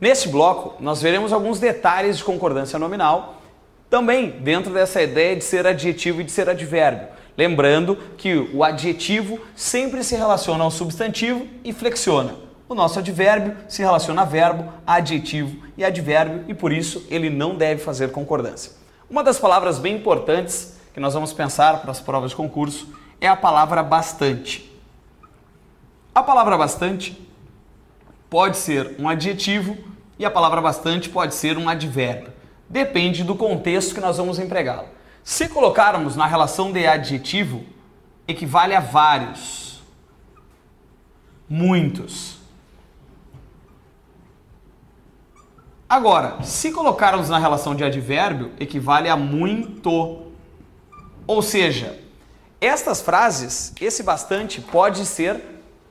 Neste bloco, nós veremos alguns detalhes de concordância nominal, também dentro dessa ideia de ser adjetivo e de ser advérbio. Lembrando que o adjetivo sempre se relaciona ao substantivo e flexiona. O nosso advérbio se relaciona a verbo, a adjetivo e advérbio e por isso ele não deve fazer concordância. Uma das palavras bem importantes que nós vamos pensar para as provas de concurso é a palavra bastante. A palavra bastante pode ser um adjetivo e a palavra bastante pode ser um advérbio. Depende do contexto que nós vamos empregá-lo. Se colocarmos na relação de adjetivo, equivale a vários, muitos. Agora, se colocarmos na relação de advérbio, equivale a muito. Ou seja, estas frases, esse bastante pode ser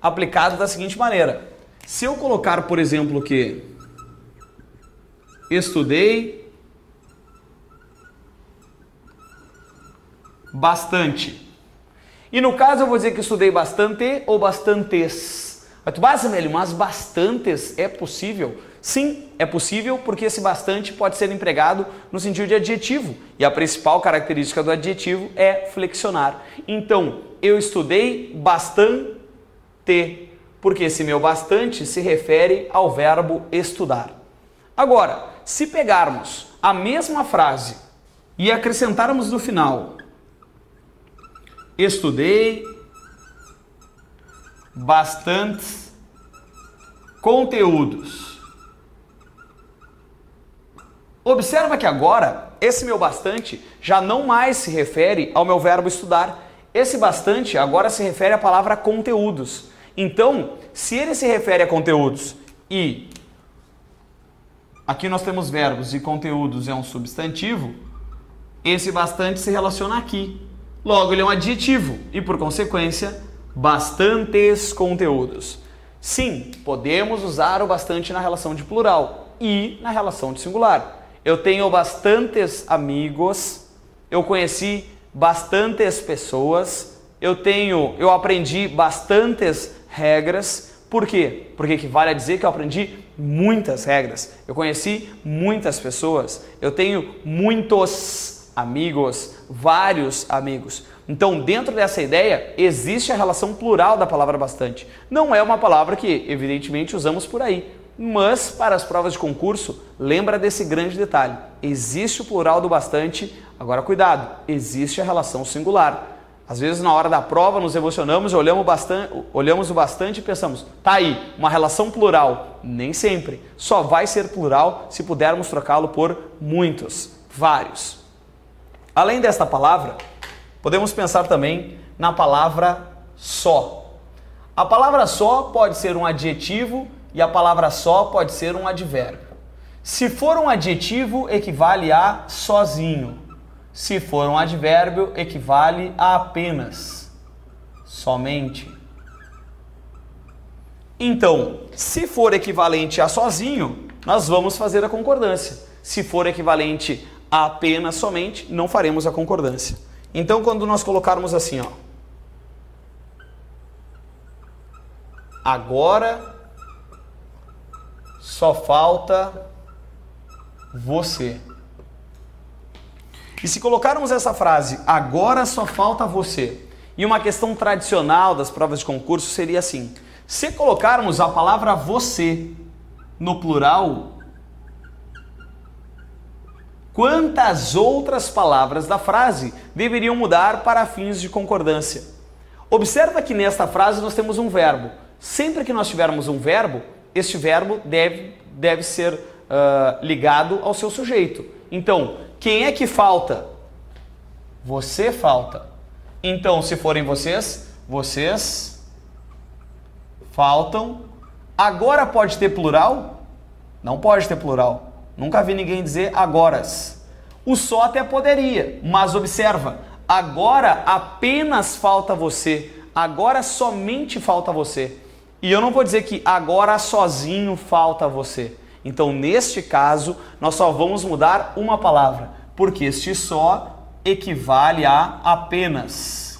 aplicado da seguinte maneira. Se eu colocar, por exemplo, que estudei bastante. E no caso eu vou dizer que estudei bastante ou bastantes. Mas bastantes é possível? Sim, é possível porque esse bastante pode ser empregado no sentido de adjetivo. E a principal característica do adjetivo é flexionar. Então, eu estudei bastante, porque esse meu bastante se refere ao verbo estudar. Agora, se pegarmos a mesma frase e acrescentarmos no final estudei bastantes conteúdos. Observa que agora esse meu bastante já não mais se refere ao meu verbo estudar. Esse bastante agora se refere à palavra conteúdos. Então, se ele se refere a conteúdos e aqui nós temos verbos e conteúdos é um substantivo, esse bastante se relaciona aqui. Logo, ele é um adjetivo e, por consequência, bastantes conteúdos. Sim, podemos usar o bastante na relação de plural e na relação de singular. Eu tenho bastantes amigos, eu conheci bastantes pessoas, eu aprendi bastantes regras. Por quê? Porque equivale a dizer que eu aprendi muitas regras, eu conheci muitas pessoas, eu tenho muitos amigos, vários amigos. Então, dentro dessa ideia, existe a relação plural da palavra bastante. Não é uma palavra que, evidentemente, usamos por aí, mas para as provas de concurso, lembra desse grande detalhe. Existe o plural do bastante, agora cuidado, existe a relação singular. Às vezes, na hora da prova, nos emocionamos, olhamos o bastante e pensamos, tá aí, uma relação plural. Nem sempre. Só vai ser plural se pudermos trocá-lo por muitos, vários. Além desta palavra, podemos pensar também na palavra só. A palavra só pode ser um adjetivo e a palavra só pode ser um advérbio. Se for um adjetivo, equivale a sozinho. Se for um advérbio, equivale a apenas, somente. Então, se for equivalente a sozinho, nós vamos fazer a concordância. Se for equivalente a apenas, somente, não faremos a concordância. Então, quando nós colocarmos assim, ó, agora só falta você. E se colocarmos essa frase, agora só falta você, e uma questão tradicional das provas de concurso seria assim, se colocarmos a palavra você no plural, quantas outras palavras da frase deveriam mudar para fins de concordância? Observa que nesta frase nós temos um verbo. Sempre que nós tivermos um verbo, este verbo deve ser ligado ao seu sujeito. Então, quem é que falta? Você falta. Então, se forem vocês, vocês faltam. Agora pode ter plural? Não pode ter plural. Nunca vi ninguém dizer agoras. O só até poderia, mas observa, agora apenas falta você, agora somente falta você. E eu não vou dizer que agora sozinho falta você. Então, neste caso, nós só vamos mudar uma palavra, porque este só equivale a apenas,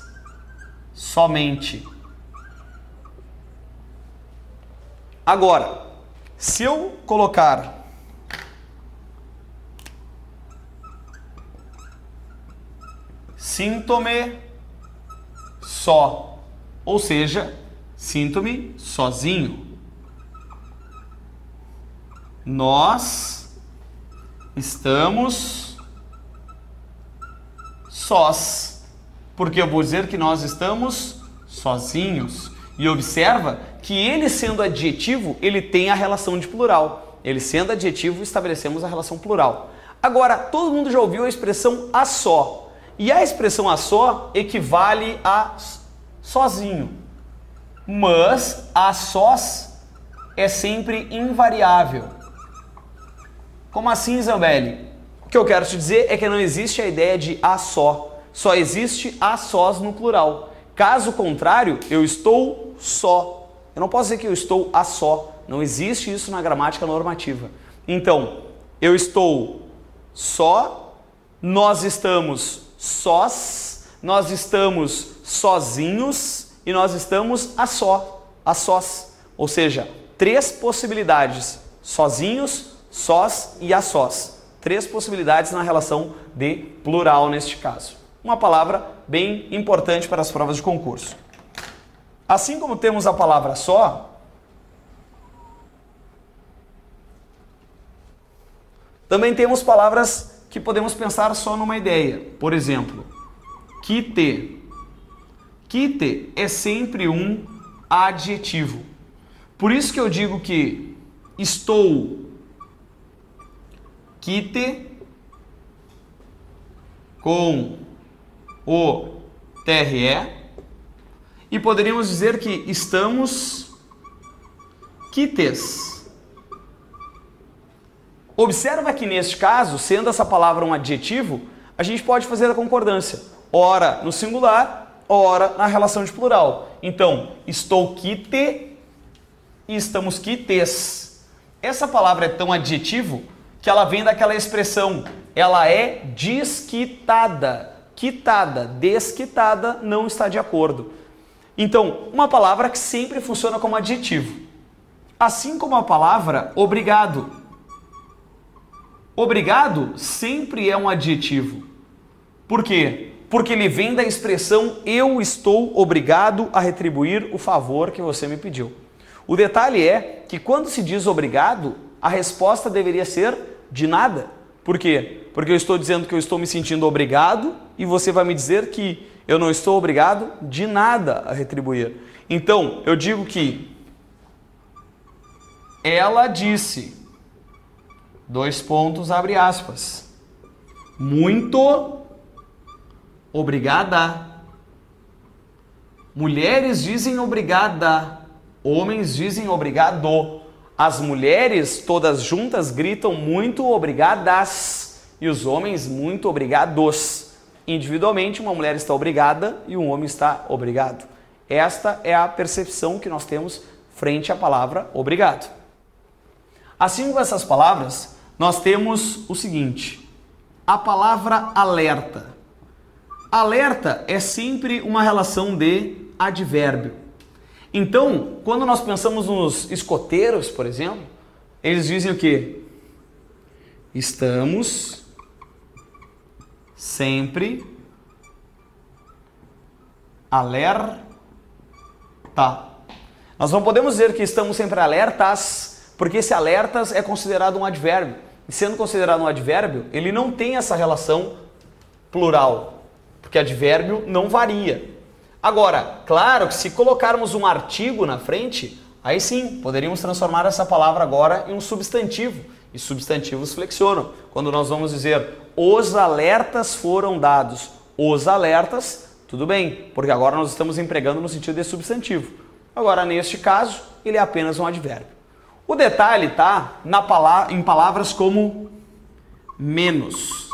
somente. Agora, se eu colocar sinto-me só, ou seja, sinto-me sozinho. Nós estamos sós, porque eu vou dizer que nós estamos sozinhos. E observa que ele sendo adjetivo, ele tem a relação de plural. Ele sendo adjetivo, estabelecemos a relação plural. Agora, todo mundo já ouviu a expressão a só. E a expressão a só equivale a sozinho. Mas a sós é sempre invariável. Como assim, Zambelli? O que eu quero te dizer é que não existe a ideia de a só. Só existe a sós no plural. Caso contrário, eu estou só. Eu não posso dizer que eu estou a só. Não existe isso na gramática normativa. Então, eu estou só, nós estamos sós, nós estamos sozinhos e nós estamos a sós. Ou seja, 3 possibilidades: sozinhos, sós e a sós. 3 possibilidades na relação de plural neste caso. Uma palavra bem importante para as provas de concurso. Assim como temos a palavra só, também temos palavras que podemos pensar só numa ideia. Por exemplo, quite. Quite é sempre um adjetivo. Por isso que eu digo que estou quite com o TRE e poderíamos dizer que estamos quites. Observa que neste caso, sendo essa palavra um adjetivo, a gente pode fazer a concordância, ora no singular, ora na relação de plural. Então, estou quite e estamos quites. Essa palavra é tão adjetivo que ela vem daquela expressão, ela é desquitada. Quitada, desquitada, não está de acordo. Então, uma palavra que sempre funciona como adjetivo. Assim como a palavra obrigado. Obrigado sempre é um adjetivo. Por quê? Porque ele vem da expressão eu estou obrigado a retribuir o favor que você me pediu. O detalhe é que quando se diz obrigado, a resposta deveria ser de nada. Por quê? Porque eu estou dizendo que eu estou me sentindo obrigado e você vai me dizer que eu não estou obrigado de nada a retribuir. Então, eu digo que ela disse, abre aspas, muito obrigada. Mulheres dizem obrigada, homens dizem obrigado. As mulheres todas juntas gritam muito obrigadas e os homens muito obrigados. Individualmente, uma mulher está obrigada e um homem está obrigado. Esta é a percepção que nós temos frente à palavra obrigado. Assim como essas palavras, nós temos o seguinte, a palavra alerta. Alerta é sempre uma relação de advérbio. Então, quando nós pensamos nos escoteiros, por exemplo, eles dizem o quê? Estamos sempre alerta. Nós não podemos dizer que estamos sempre alertas, porque esse alertas é considerado um advérbio. E sendo considerado um advérbio, ele não tem essa relação plural, porque advérbio não varia. Agora, claro que se colocarmos um artigo na frente, aí sim, poderíamos transformar essa palavra agora em um substantivo. E substantivos flexionam. Quando nós vamos dizer os alertas foram dados, os alertas, tudo bem, porque agora nós estamos empregando no sentido de substantivo. Agora, neste caso, ele é apenas um advérbio. O detalhe está em palavras como menos.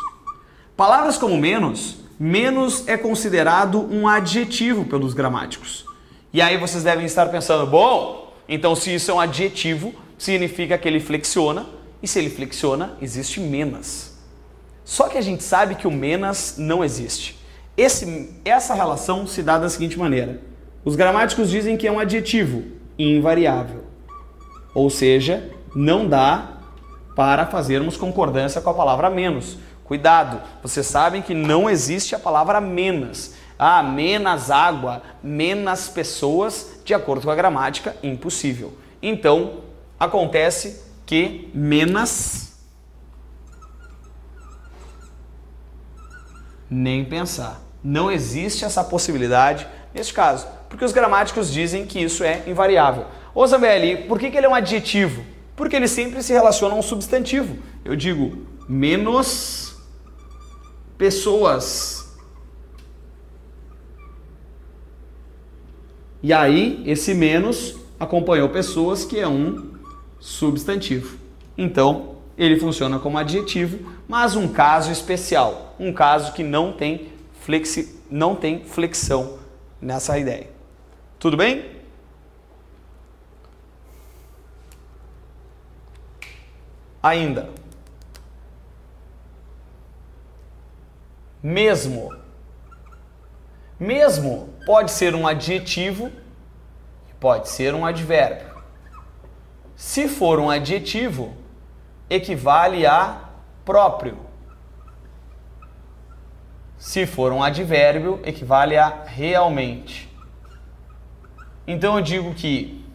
Palavras como menos é considerado um adjetivo pelos gramáticos. E aí vocês devem estar pensando, bom, então se isso é um adjetivo, significa que ele flexiona, e se ele flexiona, existe menos. Só que a gente sabe que o menos não existe. Essa relação se dá da seguinte maneira. Os gramáticos dizem que é um adjetivo invariável. Ou seja, não dá para fazermos concordância com a palavra menos. Cuidado, vocês sabem que não existe a palavra menos. Ah, menos água, menos pessoas, de acordo com a gramática, impossível. Então, acontece que menos, nem pensar. Não existe essa possibilidade neste caso, porque os gramáticos dizem que isso é invariável. Ô Zambelli, por que ele é um adjetivo? Porque ele sempre se relaciona a um substantivo. Eu digo menos pessoas. E aí, esse menos acompanhou pessoas, que é um substantivo. Então, ele funciona como adjetivo, mas um caso especial. Um caso que não tem flexão nessa ideia. Tudo bem? Ainda. Mesmo. Mesmo pode ser um adjetivo, pode ser um advérbio. Se for um adjetivo, equivale a próprio. Se for um advérbio, equivale a realmente. Então eu digo que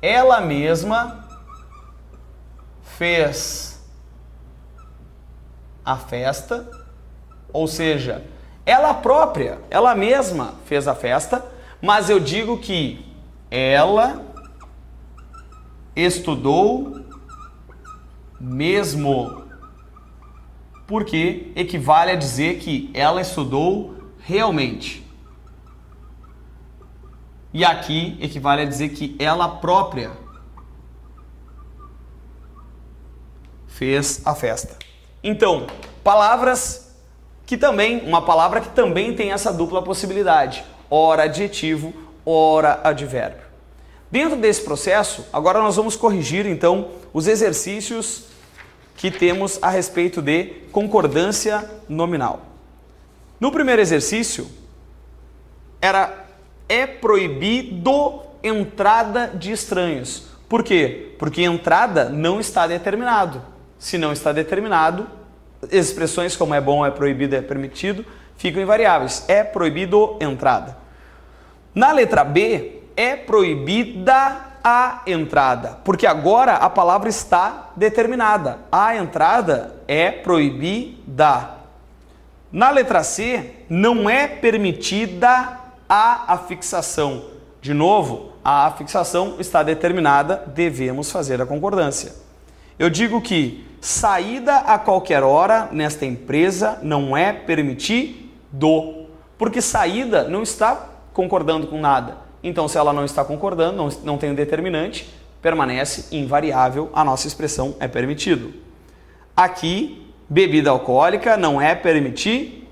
ela mesma fez a festa, ou seja, ela própria, ela mesma fez a festa, mas eu digo que ela estudou mesmo, porque equivale a dizer que ela estudou realmente. E aqui equivale a dizer que ela própria fez a festa. Então, uma palavra que também tem essa dupla possibilidade, ora adjetivo, ora advérbio. Dentro desse processo, agora nós vamos corrigir então os exercícios que temos a respeito de concordância nominal. No primeiro exercício, é proibido entrada de estranhos. Por quê? Porque entrada não está determinado. Se não está determinado, expressões como é bom, é proibido, é permitido, ficam invariáveis. É proibido entrada. Na letra B, é proibida a entrada, porque agora a palavra está determinada. A entrada é proibida. Na letra C, não é permitida a afixação. De novo, a afixação está determinada, devemos fazer a concordância. Eu digo que saída a qualquer hora nesta empresa não é permitido, porque saída não está concordando com nada. Então, se ela não está concordando, não tem um determinante, permanece invariável, a nossa expressão é permitido. Aqui, bebida alcoólica não é permitido.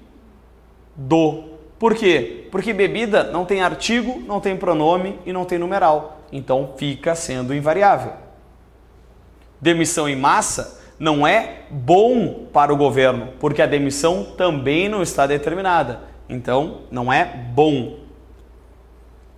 Por quê? Porque bebida não tem artigo, não tem pronome e não tem numeral. Então, fica sendo invariável. Demissão em massa não é bom para o governo, porque a demissão também não está determinada. Então, não é bom.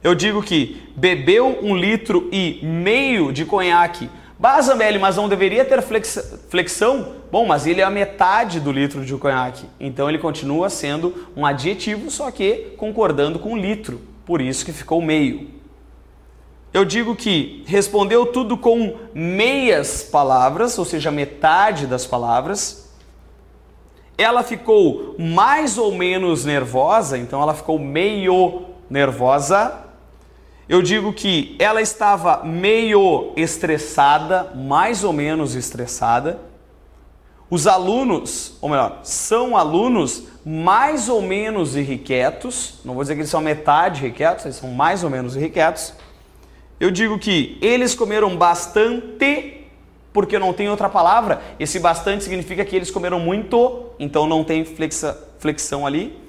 Eu digo que bebeu 1,5 litros de conhaque. Bah, Zambelli, mas não deveria ter flexão? Bom, mas ele é a metade do litro de conhaque. Então ele continua sendo um adjetivo, só que concordando com litro. Por isso que ficou meio. Eu digo que respondeu tudo com meias palavras, ou seja, metade das palavras. Ela ficou mais ou menos nervosa, então ela ficou meio nervosa. Eu digo que ela estava meio estressada, mais ou menos estressada. Os alunos, ou melhor, são alunos mais ou menos irrequietos. Não vou dizer que eles são metade irrequietos, eles são mais ou menos irrequietos. Eu digo que eles comeram bastante, porque não tem outra palavra. Esse bastante significa que eles comeram muito, então não tem flexão ali.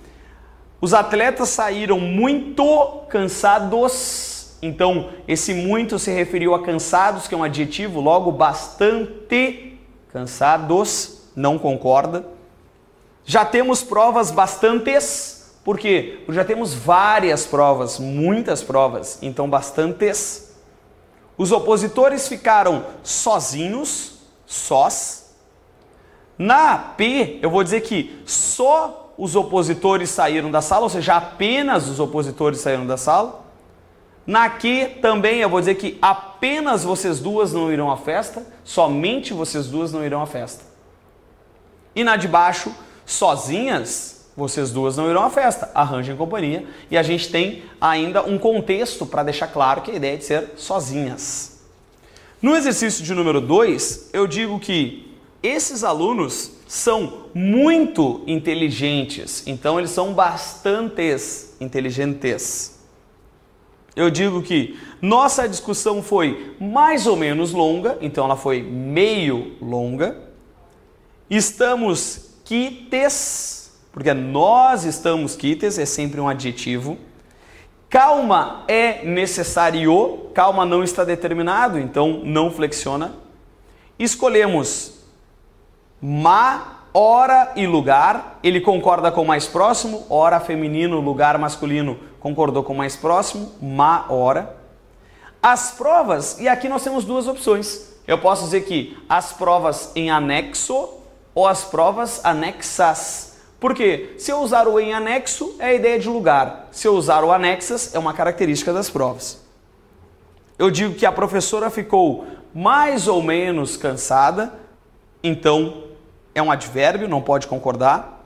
Os atletas saíram muito cansados, então esse muito se referiu a cansados, que é um adjetivo, logo bastante cansados. não concorda. Já temos provas bastantes, por quê? Porque já temos várias provas, muitas provas, então bastantes. Os opositores ficaram sozinhos, sós. Na P, eu vou dizer que só os opositores saíram da sala, ou seja, apenas os opositores saíram da sala. Na Q também eu vou dizer que apenas vocês duas não irão à festa, somente vocês duas não irão à festa. E na de baixo, sozinhas, vocês duas não irão à festa, arranjem companhia. E a gente tem ainda um contexto para deixar claro que a ideia é de ser sozinhas. No exercício de número 2, eu digo que esses alunos são muito inteligentes, então eles são bastantes inteligentes. Eu digo que nossa discussão foi mais ou menos longa, então ela foi meio longa. Estamos quites, porque nós estamos quites, é sempre um adjetivo. Calma é necessário, calma não está determinado, então não flexiona. Escolhemos ma, hora e lugar, ele concorda com o mais próximo, hora feminino, lugar masculino, concordou com o mais próximo, ma, hora. As provas, e aqui nós temos duas opções. Eu posso dizer que as provas em anexo ou as provas anexas. Por quê? Se eu usar o em anexo, é a ideia de lugar. Se eu usar o anexas, é uma característica das provas. Eu digo que a professora ficou mais ou menos cansada, então é um advérbio, não pode concordar.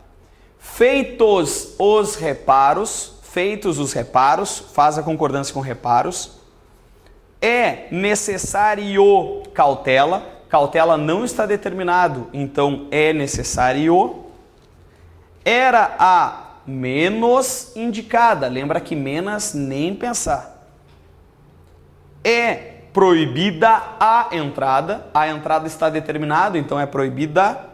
Feitos os reparos, faz a concordância com reparos. É necessário cautela, cautela não está determinado, então é necessário. Era a menos indicada, lembra que menos nem pensar. É proibida a entrada está determinado, então é proibida.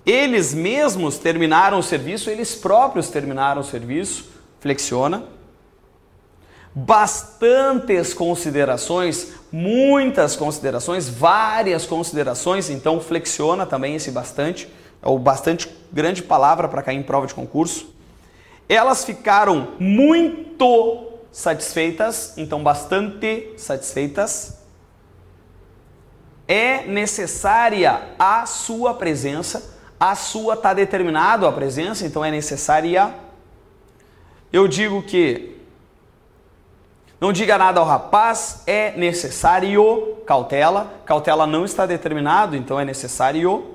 Eles mesmos terminaram o serviço, eles próprios terminaram o serviço, flexiona. Bastantes considerações, muitas considerações, várias considerações, então flexiona também esse bastante, é o bastante grande palavra para cair em prova de concurso. Elas ficaram muito satisfeitas, então bastante satisfeitas. É necessária a sua presença, a sua está determinado a presença, então é necessária. Eu digo que não diga nada ao rapaz, é necessário cautela, cautela não está determinado, então é necessário.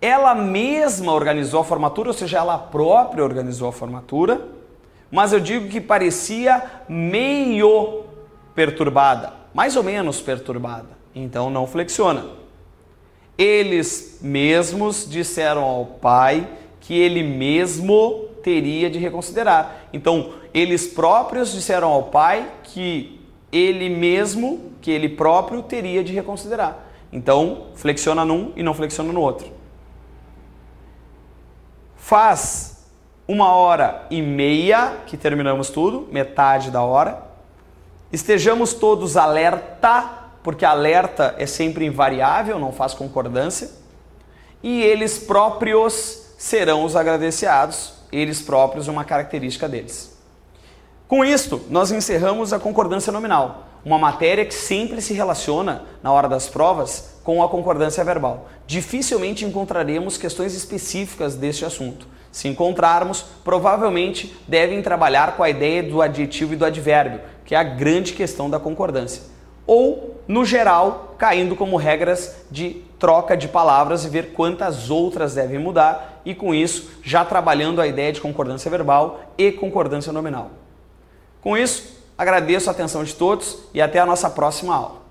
Ela mesma organizou a formatura, ou seja, ela própria organizou a formatura, mas eu digo que parecia meio perturbada, mais ou menos perturbada, então não flexiona. Eles mesmos disseram ao pai que ele mesmo teria de reconsiderar. Então, eles próprios disseram ao pai que ele mesmo, que ele próprio teria de reconsiderar. Então, flexiona num e não flexiona no outro. Faz 1h30 que terminamos tudo, metade da hora. Estejamos todos alerta, porque alerta é sempre invariável, não faz concordância. E eles próprios serão os agraciados, eles próprios uma característica deles. Com isto, nós encerramos a concordância nominal, uma matéria que sempre se relaciona, na hora das provas, com a concordância verbal. Dificilmente encontraremos questões específicas deste assunto. Se encontrarmos, provavelmente devem trabalhar com a ideia do adjetivo e do advérbio, que é a grande questão da concordância. Ou, no geral, caindo como regras de troca de palavras e ver quantas outras devem mudar, e com isso, já trabalhando a ideia de concordância verbal e concordância nominal. Com isso, agradeço a atenção de todos e até a nossa próxima aula.